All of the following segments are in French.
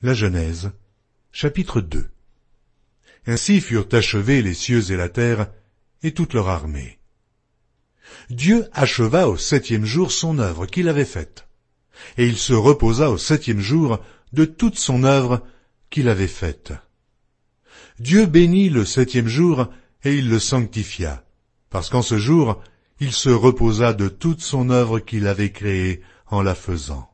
La Genèse, chapitre 2. Ainsi furent achevés les cieux et la terre, et toute leur armée. Dieu acheva au 7e jour son œuvre qu'il avait faite, et il se reposa au 7e jour de toute son œuvre qu'il avait faite. Dieu bénit le 7e jour, et il le sanctifia, parce qu'en ce jour, il se reposa de toute son œuvre qu'il avait créée en la faisant.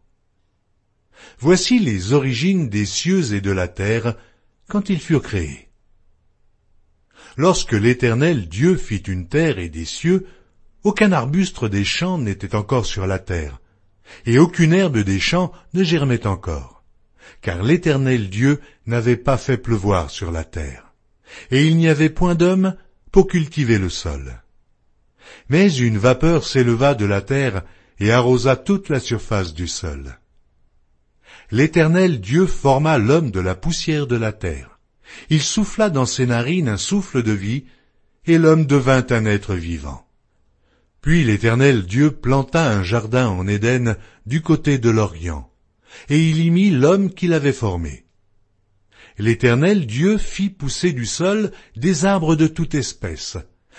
Voici les origines des cieux et de la terre quand ils furent créés. Lorsque l'Éternel Dieu fit une terre et des cieux, aucun arbuste des champs n'était encore sur la terre, et aucune herbe des champs ne germait encore, car l'Éternel Dieu n'avait pas fait pleuvoir sur la terre, et il n'y avait point d'homme pour cultiver le sol. Mais une vapeur s'éleva de la terre et arrosa toute la surface du sol. L'Éternel Dieu forma l'homme de la poussière de la terre. Il souffla dans ses narines un souffle de vie, et l'homme devint un être vivant. Puis l'Éternel Dieu planta un jardin en Éden du côté de l'Orient, et il y mit l'homme qu'il avait formé. L'Éternel Dieu fit pousser du sol des arbres de toute espèce,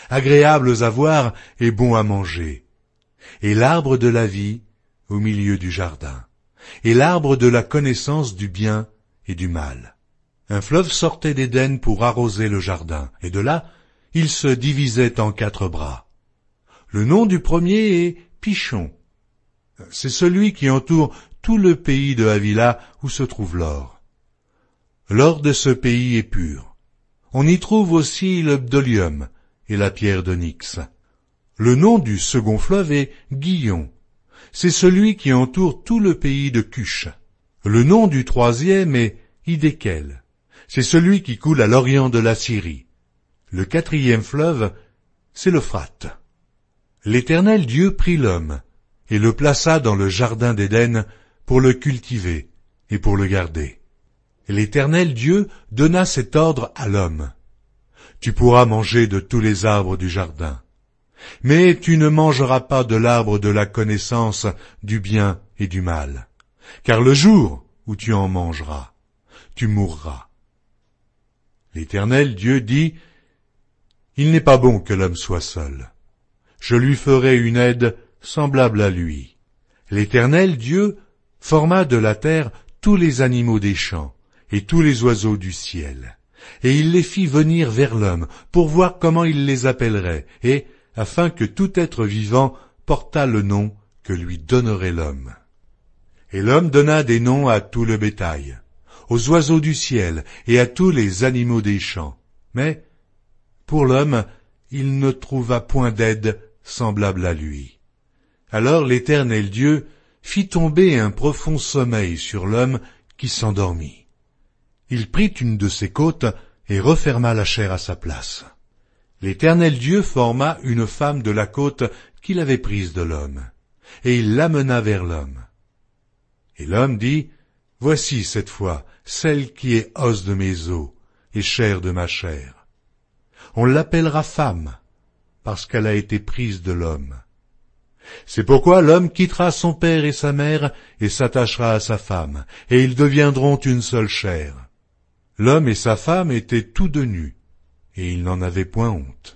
agréables à voir et bons à manger, et l'arbre de la vie au milieu du jardin, et l'arbre de la connaissance du bien et du mal. Un fleuve sortait d'Éden pour arroser le jardin, et de là, il se divisait en 4 bras. Le nom du premier est Pishon. C'est celui qui entoure tout le pays de Havila où se trouve l'or. L'or de ce pays est pur. On y trouve aussi le bdolium et la pierre d'onyx. Le nom du second fleuve est Gihon. C'est celui qui entoure tout le pays de Cush. Le nom du 3e est Hidékel. C'est celui qui coule à l'orient de la Syrie. Le 4e fleuve, c'est l'Euphrate. L'Éternel Dieu prit l'homme et le plaça dans le jardin d'Éden pour le cultiver et pour le garder. L'Éternel Dieu donna cet ordre à l'homme. Tu pourras manger de tous les arbres du jardin, mais tu ne mangeras pas de l'arbre de la connaissance du bien et du mal, car le jour où tu en mangeras, tu mourras. L'Éternel Dieu dit, il n'est pas bon que l'homme soit seul. Je lui ferai une aide semblable à lui. L'Éternel Dieu forma de la terre tous les animaux des champs et tous les oiseaux du ciel, et il les fit venir vers l'homme pour voir comment il les appellerait, et afin que tout être vivant portât le nom que lui donnerait l'homme. Et l'homme donna des noms à tout le bétail, aux oiseaux du ciel et à tous les animaux des champs. Mais, pour l'homme, il ne trouva point d'aide semblable à lui. Alors l'Éternel Dieu fit tomber un profond sommeil sur l'homme qui s'endormit. Il prit une de ses côtes et referma la chair à sa place. L'Éternel Dieu forma une femme de la côte qu'il avait prise de l'homme, et il l'amena vers l'homme. Et l'homme dit, voici cette fois celle qui est os de mes os et chair de ma chair. On l'appellera femme, parce qu'elle a été prise de l'homme. C'est pourquoi l'homme quittera son père et sa mère et s'attachera à sa femme, et ils deviendront une seule chair. L'homme et sa femme étaient tous deux nus, et ils n'en avaient point honte.